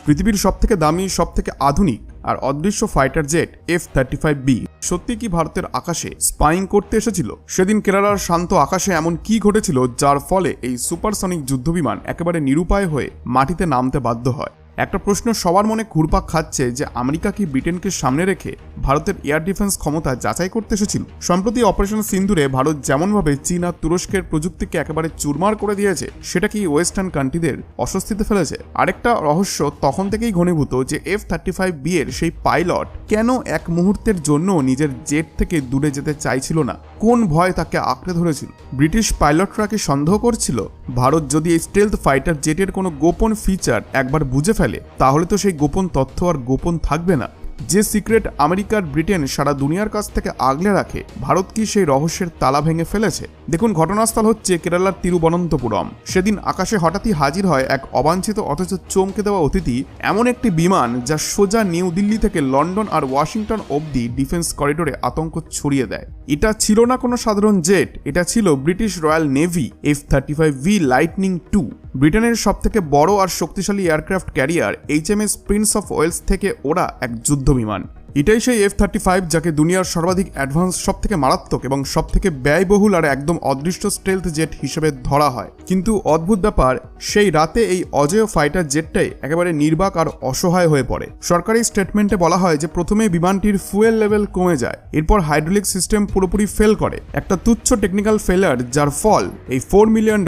পৃথিবীর সবথেকে দামি, সবথেকে আধুনিক আর অদৃশ্য ফাইটার জেট F-35B সত্যি কি ভারতের আকাশে স্পাইং করতে এসেছিল? সেদিন কেরালার শান্ত আকাশে এমন কি ঘটেছিল যার ফলে এই সুপারসনিক যুদ্ধবিমান একেবারে নিরুপায় হয়ে মাটিতে নামতে বাধ্য হয়? একটা প্রশ্ন সবার মনে ঘুরপাক খাচ্ছে যে আমেরিকা কি ব্রিটেনকে সামনে রেখে ভারতের এয়ার ডিফেন্স ক্ষমতা যাচাই করতে এসেছিল? সম্প্রতি অপারেশন সিন্দুরে ভারত যেমনভাবে চীন আর তুরস্কের প্রযুক্তিকে একেবারে চুরমার করে দিয়েছে, সেটা কি ওয়েস্টার্ন কান্ট্রিদের অস্বস্তিতে ফেলেছে? আরেকটা রহস্য তখন থেকেই ঘনীভূত যে F-35B এর সেই পাইলট কেন এক মুহূর্তের জন্য নিজের জেট থেকে দূরে যেতে চাইছিল না? কোন ভয় তাকে আঁকড়ে ধরেছিল? ব্রিটিশ পাইলটরা কি সন্দেহ করছিল ভারত যদি এই স্টেলথ ফাইটার জেটের কোনো গোপন ফিচার একবার বুঝে ফেলে তাহলে তো সেই গোপন তথ্য আর গোপন থাকবে না? যে সিক্রেট আমেরিকার ব্রিটেন সারা দুনিয়ার কাছ থেকে আগলে রাখে, ভারত কি সেই রহস্যের তালা ভেঙে ফেলেছে? দেখুন, ঘটনাস্থল হচ্ছে কেরালার তিরুবনন্তপুরম। সেদিন আকাশে হঠাৎই হাজির হয় এক অবাঞ্ছিত অথচ চমকে দেওয়া অতিথি, এমন একটি বিমান যা সোজা নিউ দিল্লি থেকে লন্ডন আর ওয়াশিংটন অবধি ডিফেন্স করিডোরে আতঙ্ক ছড়িয়ে দেয়। এটা ছিল না কোনো সাধারণ জেট, এটা ছিল British royal navy F-35V lightning 2, ব্রিটেনের সবথেকে বড় আর শক্তিশালী aircraft carrier HMS prince of Wales থেকে ওরা এক যুদ্ধবিমান। এটাই সেই F-35 যাকে দুনিয়ার সর্বাধিক অ্যাডভান্স, সবথেকে মারাত্মক এবং সবথেকে ব্যয়বহুল আর একদম অদৃশ্য স্টেলথ জেট হিসেবে ধরা হয়। কিন্তু অদ্ভুত ব্যাপার, সেই রাতে এই অজেয় ফাইটার জেটটাই একেবারে নির্বাক আর অসহায় হয়ে পড়ে। সরকারি স্টেটমেন্টে বলা হয় যে প্রথমে বিমানটির ফুয়েল লেভেল কমে যায়, এরপর হাইড্রোলিক সিস্টেম পুরোপুরি ফেল করে, একটা তুচ্ছ টেকনিক্যাল ফেলার যার ফল এই $4 মিলিয়ন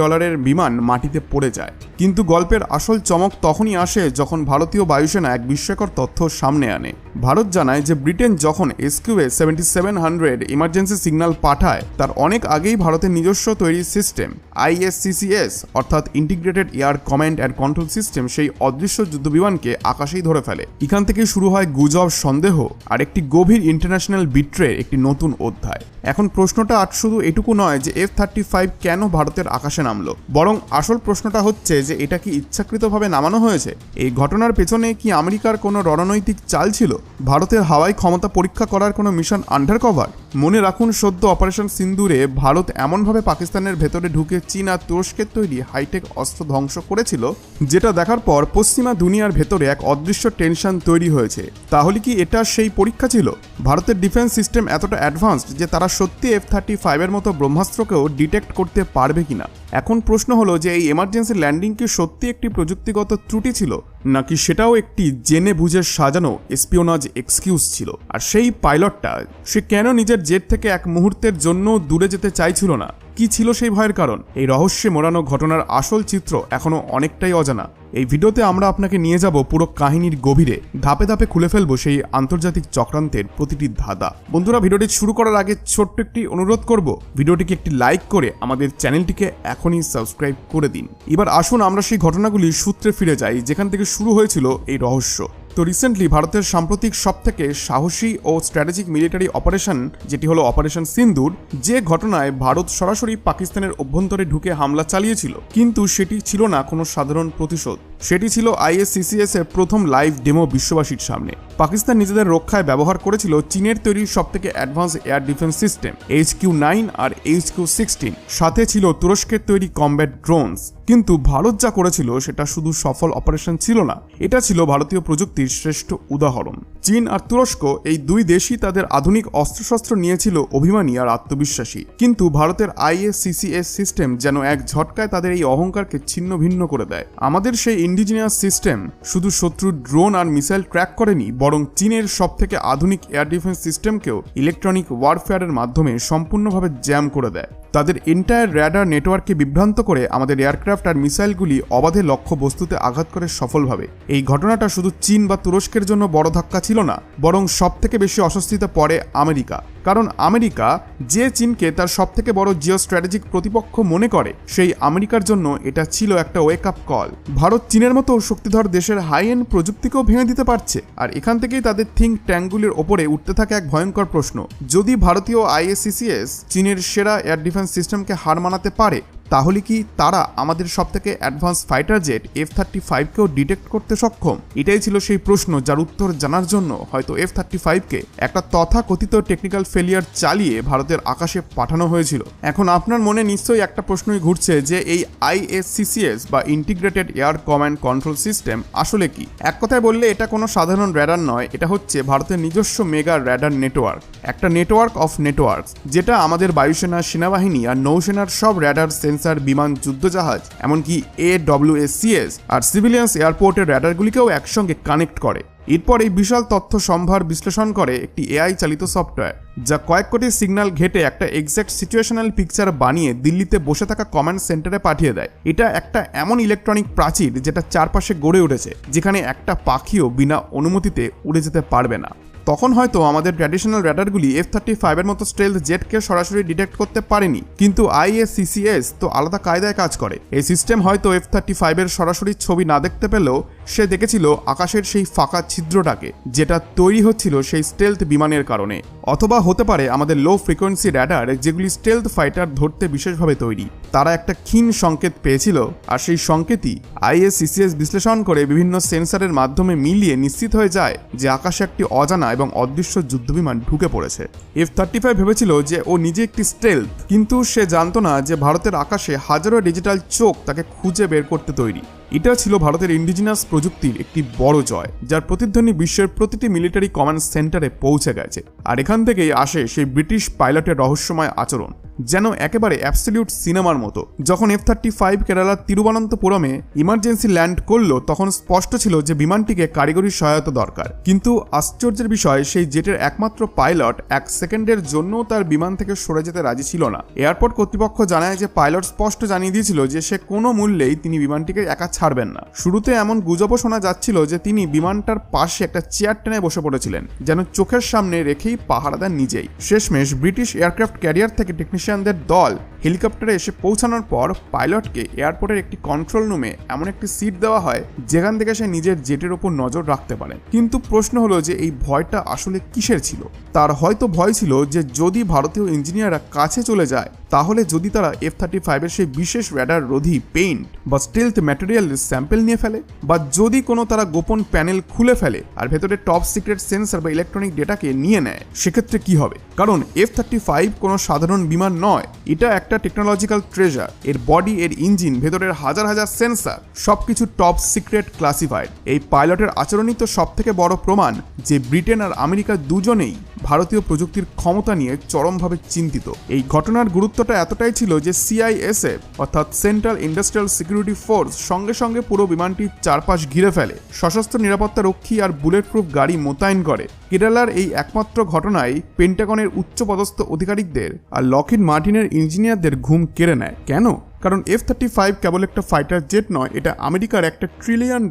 বিমান মাটিতে পড়ে যায়। কিন্তু গল্পের আসল চমক তখনই আসে যখন ভারতীয় বায়ুসেনা এক বিস্ময়কর তথ্য সামনে আনে। ভারত জানায় যে ব্রিটেন যখন SQ-7700 ইমার্জেন্সি সিগন্যাল পাঠায়, তার অনেক আগেই ভারতের নিজস্ব তৈরি সিস্টেম ISCCS অর্থাৎ integrated air command and control system সেই অদৃশ্য যুদ্ধবিমানকে আকাশেই ধরে ফেলে। এখান থেকে শুরু হয় গুজব, সন্দেহ আর একটি গভীর ইন্টারন্যাশনাল বিট্রে একটি নতুন অধ্যায়। এখন প্রশ্নটা আজ শুধু এটুকু নয় যে F-35 কেন ভারতের আকাশে নামলো, বরং আসল প্রশ্নটা হচ্ছে যে এটা কি ইচ্ছাকৃতভাবে নামানো হয়েছে? এই ঘটনার পেছনে কি আমেরিকার কোনো রণনৈতিক চাল ছিল? ভারতের হাওয়াই ক্ষমতা পরীক্ষা করার কোনো মিশন আন্ডারকভার? মনে রাখুন, সদ্য অপারেশন সিন্দুরে ভারত এমনভাবে পাকিস্তানের ভেতরে ঢুকে চীন আর তুরস্কের তৈরি হাইটেক অস্ত্র ধ্বংস করেছিল, যেটা দেখার পর পশ্চিমা দুনিয়ার ভেতরে এক অদৃশ্য টেনশন তৈরি হয়েছে। তাহলে কি এটা সেই পরীক্ষা ছিল? ভারতের ডিফেন্স সিস্টেম এতটা অ্যাডভান্সড যে তারা সত্যি F-35 এর মতো ব্রহ্মাস্ত্রকেও ডিটেক্ট করতে পারবে কিনা? এখন প্রশ্ন হলো যে এই এমার্জেন্সি ল্যান্ডিং কি সত্যি একটি প্রযুক্তিগত ত্রুটি ছিল, নাকি সেটাও একটি জেনে বুঝে সাজানো এসপিওনাজ এক্সকিউজ ছিল? আর সেই পাইলটটা, সে কেন নিজের জেট থেকে এক মুহূর্তের জন্য দূরে যেতে চাইছিল না? কি ছিল সেই ভয়ের কারণ? এই রহস্যে মোড়ানো ঘটনার আসল চিত্র এখনো অনেকটাই অজানা। এই ভিডিওতে আমরা আপনাকে নিয়ে যাব পুরো কাহিনীর গভীরে, ধাপে ধাপে খুলে ফেলবো সেই আন্তর্জাতিক চক্রান্তের প্রতিটি ধাঁধা। বন্ধুরা, ভিডিওটি শুরু করার আগে ছোট্ট একটি অনুরোধ করব, ভিডিওটিকে একটি লাইক করে আমাদের চ্যানেলটিকে এখনই সাবস্ক্রাইব করে দিন। এবার আসুন আমরা সেই ঘটনাগুলির সূত্রে ফিরে যাই যেখান থেকে শুরু হয়েছিল এই রহস্য। তো রিসেন্টলি ভারতের সাম্প্রতিক সবথেকে সাহসী ও স্ট্র্যাটেজিক মিলিটারি অপারেশন, যেটি হলো অপারেশন সিন্দুর, যে ঘটনায় ভারত সরাসরি পাকিস্তানের অভ্যন্তরে ঢুকে হামলা চালিয়েছিল, কিন্তু সেটি ছিল না কোনো সাধারণ প্রতিশোধ। সেটি ছিল ISCCS এর প্রথম লাইভ ডেমো বিশ্ববাসীর সামনে। পাকিস্তান নিজেদের রক্ষায় ব্যবহার করেছিল চীনের তৈরি সবথেকে advance air defence system HQ-9 আর HQ-16, সাথে ছিল তুরস্কের তৈরি কমব্যাট ড্রোনস। কিন্তু ভারত যা করেছিল সেটা শুধু সফল অপারেশন ছিল না, এটা ছিল ভারতীয় প্রযুক্তির শ্রেষ্ঠ উদাহরণ। চীন আর তুরস্ক, এই দুই দেশই তাদের আধুনিক অস্ত্রশস্ত্র নিয়েছিল অভিমানী আর আত্মবিশ্বাসী, কিন্তু ভারতের ISCCS সিস্টেম যেন এক ঝটকায় তাদের এই অহংকারকে ছিন্ন ভিন্ন করে দেয়। আমাদের সেই ইন্ডিজিনিয়াস সিস্টেম শুধু শত্রুর ড্রোন আর মিসাইল ট্র্যাক করেনি, বরং চীনের সবথেকে আধুনিক এয়ার ডিফেন্স সিস্টেমকেও ইলেকট্রনিক ওয়ারফেয়ারের মাধ্যমে সম্পূর্ণভাবে জ্যাম করে দেয়। তাদের এন্টায়ার র্যাডার নেটওয়ার্ককে বিভ্রান্ত করে আমাদের এয়ারক্রাফট আর মিসাইলগুলি অবাধে লক্ষ্য বস্তুতে আঘাত করে সফলভাবে। এই ঘটনাটা শুধু চীন বা তুরস্কের জন্য বড় ধাক্কা ছিল না, বরং সবথেকে বেশি অস্বস্তিতে পড়ে আমেরিকা। কারণ আমেরিকা যে চীনকে তার সবথেকে বড় জিও স্ট্র্যাটেজিক প্রতিপক্ষ মনে করে, সেই আমেরিকার জন্য এটা ছিল একটা ওয়েক আপ কল। ভারত চীনের মতো শক্তিধর দেশের হাই এন্ড প্রযুক্তিকেও ভেঙে দিতে পারছে, আর এখান থেকেই তাদের থিঙ্ক ট্যাঙ্কগুলির ওপরে উঠতে থাকে এক ভয়ঙ্কর প্রশ্ন: যদি ভারতীয় ISCCS চীনের সেরা এয়ার ডিফেন্স সিস্টেমকে হার মানাতে পারে, তাহলে কি তারা আমাদের সবথেকে অ্যাডভান্স ফাইটার জেট F-35কেও ডিটেক্ট করতে সক্ষম? এটাই ছিল সেই প্রশ্ন যার উত্তর জানার জন্য হয়তো F-35কে একটা তথাকথিত টেকনিক্যাল ফেলিয়ার চালিয়ে ভারতের আকাশে পাঠানো হয়েছিল। এখন আপনার মনে নিশ্চয়ই একটা প্রশ্নই ঘুরছে যে এই ISCCS বা integrated air command control system আসলে কি? এক কথায় বললে এটা কোনো সাধারণ র্যাডার নয়, এটা হচ্ছে ভারতের নিজস্ব মেগা র্যাডার নেটওয়ার্ক, একটা নেটওয়ার্ক অফ নেটওয়ার্কস, যেটা আমাদের বায়ুসেনা, সেনাবাহিনী আর নৌসেনার সব র্যাডার, সেন্সার, বিমান, যুদ্ধজাহাজ, এমনকি AWACS আর সিভিলিয়ান্স এয়ারপোর্টের র্যাডারগুলিকেও একসঙ্গে কানেক্ট করে। এরপর এই বিশাল তথ্য সম্ভার বিশ্লেষণ করে একটি AI চালিত সফটওয়্যার, যা কয়েক কোটি সিগন্যাল ঘেটে একটা এক্সাক্ট সিচুয়েশনাল পিকচার বানিয়ে দিল্লিতে বসে থাকা কমান্ড সেন্টারে পাঠিয়ে দেয়। এটা একটা এমন ইলেকট্রনিক প্রাচীর যেটা চারপাশে গড়ে উঠেছে, যেখানে একটা পাখিও বিনা অনুমতিতে উড়ে যেতে পারবে না। তখন হয়তো আমাদের ট্র্যাডিশনাল র্যাডারগুলি F-35 এর মতো স্টেলথ জেটকে সরাসরি ডিটেক্ট করতে পারেনি, কিন্তু ISCCS তো আলাদা কায়দায় কাজ করে। এই সিস্টেম হয়তো F-35 এর সরাসরি ছবি না দেখতে পেলেও সে দেখেছিল আকাশের সেই ফাঁকা ছিদ্রটাকে, যেটা তৈরি হচ্ছিল সেই স্টেলথ বিমানের কারণে। অথবা হতে পারে আমাদের লো ফ্রিকোয়েন্সি র্যাডার, যেগুলি স্টেলথ ফাইটার ধরতে বিশেষভাবে তৈরি, তারা একটা ক্ষীণ সংকেত পেয়েছিল, আর সেই সংকেতই ISCCS বিশ্লেষণ করে বিভিন্ন সেন্সারের মাধ্যমে মিলিয়ে নিশ্চিত হয়ে যায় যে আকাশে একটি অজানা এবং অদৃশ্য যুদ্ধবিমান ঢুকে পড়েছে। F-35 ভেবেছিল যে ও নিজে একটি স্টেলথ, কিন্তু সে জানতো না যে ভারতের আকাশে হাজারো ডিজিটাল চোখ তাকে খুঁজে বের করতে তৈরি। এটা ছিল ভারতের ইন্ডিজিনাস প্রযুক্তির একটি বড় জয়, যার প্রতিধ্বনি বিশ্বের প্রতিটি মিলিটারি কমান্ড সেন্টারে পৌঁছে গেছে। আর এখান থেকেই আসে সেই ব্রিটিশ পাইলটের রহস্যময় আচরণ, যেন একেবারে অ্যাবসলিউট সিনেমার মতো। যখন F-35 কেরালার তিরুবনন্তপুরমে ইমার্জেন্সি ল্যান্ড করলো, তখন স্পষ্ট ছিল যে বিমানটিকে কারিগরি সহায়তা দরকার। কিন্তু আশ্চর্যের বিষয়, সেই জেটের একমাত্র পাইলট 1 সেকেন্ডের জন্যও তার বিমান থেকে সরে যেতে রাজি ছিল না। এয়ারপোর্ট কর্তৃপক্ষ জানায় যে পাইলট স্পষ্ট জানিয়ে দিয়েছিল যে সে কোনো মূল্যেই তিনি বিমানটিকে একা ছাড়বেন না। শুরুতে এমন গুজবও শোনা যাচ্ছিল যে তিনি বিমানটার পাশে একটা চেয়ার টেনে বসে পড়েছিলেন, যেন চোখের সামনে রেখেই পাহারা দেন নিজেই। শেষমেশ ব্রিটিশ এয়ারক্রাফট ক্যারিয়ার থেকে টেকনিশিয়ানদের দল হেলিকপ্টারে এসে পৌঁছানোর পর পাইলটকে এয়ারপোর্টের একটি কন্ট্রোল রুমে এমন একটি সিট দেওয়া হয় যেখান থেকে সে নিজের জেটের উপর নজর রাখতে পারেন। কিন্তু প্রশ্ন হলো যে এই ভয়টা আসলে কিসের ছিল? তার হয়তো ভয় ছিল যে যদি ভারতীয় ইঞ্জিনিয়াররা কাছে চলে যায়, তাহলে যদি তারা F-35 এর সেই বিশেষ র্যাডার রোধী পেইন্ট বা স্টেলথ ম্যাটেরিয়ালের স্যাম্পল নিয়ে ফেলে, বা যদি কোনো তারা গোপন প্যানেল খুলে ফেলে আর ভেতরে টপ সিক্রেট সেন্সর বা ইলেকট্রনিক ডেটাকে নিয়ে নেয়, সেক্ষেত্রে কি হবে? কারণ F-35 কোনো সাধারণ বিমান নয়, এটা একটা টেকনোলজিক্যাল ট্রেজার। এর বডি, এর ইঞ্জিন, ভেতরের হাজার হাজার সেন্সর, সবকিছু টপ সিক্রেট ক্লাসিফাইড। এই পাইলটের আচরণই তো সব থেকে বড় প্রমাণ যে ব্রিটেন আর আমেরিকা দুজনেই ভারতীয় প্রযুক্তির ক্ষমতা নিয়ে চরমভাবে চিন্তিত। এই ঘটনার গুরুত্বটা এতটাই ছিল যে CISF অর্থাৎ সেন্ট্রাল ইন্ডাস্ট্রিয়াল সিকিউরিটি ফোর্স সঙ্গে সঙ্গে পুরো বিমানটির চারপাশ ঘিরে ফেলে, সশস্ত্র নিরাপত্তা রক্ষী আর বুলেট প্রুফ গাড়ি মোতায়েন করে। কেরালার এই একমাত্র ঘটনায় পেন্টাগনের উচ্চপদস্থ অধিকারিকদের আর লকহিড মার্টিনের ইঞ্জিনিয়ারদের ঘুম কেড়ে নেয়। কেন? কারণ F-35 কেবল একটা ফাইটার জেট নয়, এটা আমেরিকার একটা $1 ট্রিলিয়ন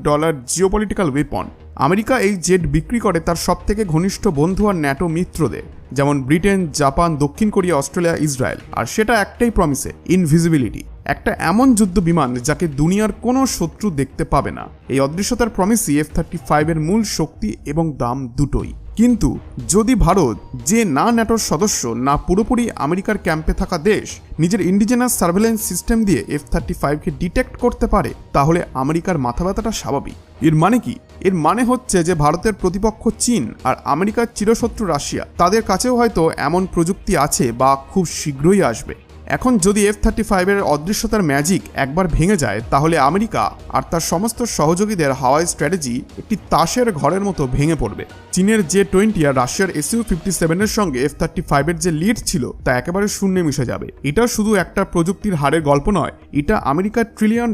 জিওপলিটিক্যাল ওয়েপন। আমেরিকা এই জেট বিক্রি করে তার সবথেকে ঘনিষ্ঠ বন্ধু আর ন্যাটো মিত্রদের, যেমন ব্রিটেন, জাপান, দক্ষিণ কোরিয়া, অস্ট্রেলিয়া, ইসরায়েল। আর সেটা একটাই প্রমিসে, ইনভিজিবিলিটি, একটা এমন যুদ্ধ বিমান যাকে দুনিয়ার কোনো শত্রু দেখতে পাবে না। এই অদৃশ্যতার প্রমিসই F-35 এর মূল শক্তি এবং দাম দুটোই। কিন্তু যদি ভারত, যে না ন্যাটোর সদস্য না পুরোপুরি আমেরিকার ক্যাম্পে থাকা দেশ, নিজের ইন্ডিজেনাস সার্ভেলেন্স সিস্টেম দিয়ে F-35কে ডিটেক্ট করতে পারে, তাহলে আমেরিকার মাথা ব্যথাটা স্বাভাবিক। এর মানে কি? এর মানে হচ্ছে যে ভারতের প্রতিপক্ষ চীন আর আমেরিকার চিরশত্রু রাশিয়া, তাদের কাছেও হয়তো এমন প্রযুক্তি আছে বা খুব শীঘ্রই আসবে। এখন যদি F-35 এর অদৃশ্যতার ম্যাজিক একবার ভেঙে যায়, তাহলে আমেরিকা আর তার সমস্ত সহযোগীদের হাওয়াই স্ট্র্যাটেজি একটি তাসের ঘরের মতো ভেঙে পড়বে। চীনের J-20 আর রাশিয়ার Su-57 এর সঙ্গে F-35 এর যে লিড ছিল তা একেবারে শূন্যে মিশে যাবে। এটা শুধু একটা প্রযুক্তির হারের গল্প নয়, এটা আমেরিকার $1 ট্রিলিয়ন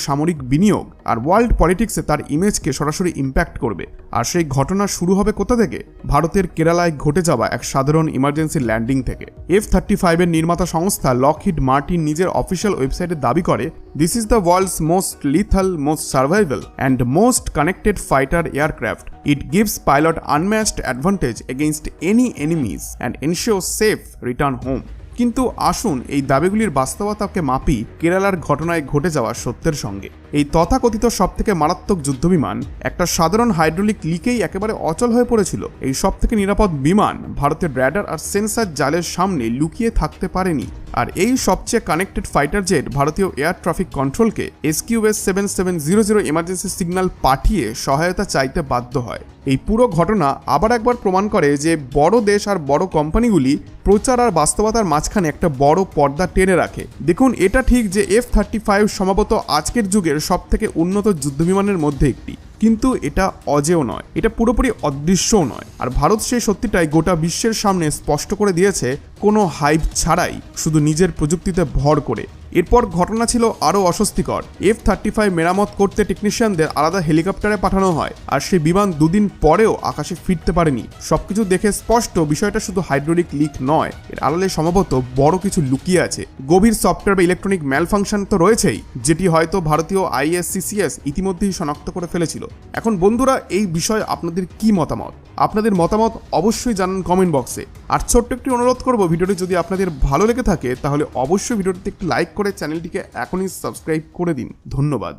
সামরিক বিনিয়োগ আর ওয়ার্ল্ড পলিটিক্সে তার ইমেজকে সরাসরি ইম্প্যাক্ট করবে। আর সেই ঘটনা শুরু হবে কোথা থেকে? ভারতের কেরালায় ঘটে যাওয়া এক সাধারণ ইমার্জেন্সি ল্যান্ডিং থেকে। F-35 এর নির্মাতা সংস্থা লকহিড মার্টিন নিজের অফিসিয়াল ওয়েবসাইটে দাবি করে, this is the world's most lethal, most survival and most connected fighter aircraft. It gives pilot unmatched advantage against any enemies and ensures safe return home. কিন্তু আসুন এই দাবিগুলির বাস্তবতাকে মাপি কেরালার ঘটনায় ঘটে যাওয়া সত্যের সঙ্গে। এই তথাকথিত সবথেকে মারাত্মক যুদ্ধবিমান একটা সাধারণ হাইড্রোলিক লিকেই একেবারে অচল হয়ে পড়েছিল। এই সবথেকে নিরাপদ বিমান ভারতের র্যাডার আর সেন্সার জালের সামনে লুকিয়ে থাকতে পারেনি। আর এই সবচেয়ে কানেক্টেড ফাইটার জেট ভারতীয় এয়ার ট্রাফিক কন্ট্রোলকে SQS 7700 এমার্জেন্সি সিগন্যাল পাঠিয়ে সহায়তা চাইতে বাধ্য হয়। এই পুরো ঘটনা আবার একবার প্রমাণ করে যে বড় দেশ আর বড় কোম্পানিগুলি প্রচার আর বাস্তবতার মাঝখানে একটা বড় পর্দা টেনে রাখে। দেখুন, এটা ঠিক যে F-35 সম্ভবত আজকের যুগের সবথেকে উন্নত যুদ্ধবিমানের মধ্যে একটি, কিন্তু এটা অজেয় নয়, এটা পুরোপুরি অদৃশ্যও নয়। আর ভারত সেই সত্যিটাই গোটা বিশ্বের সামনে স্পষ্ট করে দিয়েছে, কোনো হাইপ ছাড়াই, শুধু নিজের প্রযুক্তিতে ভর করে। এরপর ঘটনা ছিল আরও অস্বস্তিকর। F-35 মেরামত করতে টেকনিশিয়ানদের আলাদা হেলিকপ্টারে পাঠানো হয়, আর সেই বিমান দুদিন পরেও আকাশে ফিরতে পারেনি। সবকিছু দেখে স্পষ্ট বিষয়টা শুধু হাইড্রোলিক লিক নয়, এর আড়ালে সম্ভবত বড় কিছু লুকিয়ে আছে। গভীর সফটওয়্যার বা ইলেকট্রনিক ম্যালফাংশন তো রয়েছেই, যেটি হয়তো ভারতীয় ISCCS ইতিমধ্যেই শনাক্ত করে ফেলেছিল। এখন বন্ধুরা, এই বিষয়ে আপনাদের কি মতামত? আপনাদের মতামত অবশ্যই জানান কমেন্ট বক্সে। আর ছোট্ট একটি অনুরোধ করব, ভিডিওটি যদি আপনাদের ভালো লেগে থাকে তাহলে অবশ্যই ভিডিওটিতে একটি লাইক করে চ্যানেলটিকে এখনই সাবস্ক্রাইব করে দিন। ধন্যবাদ।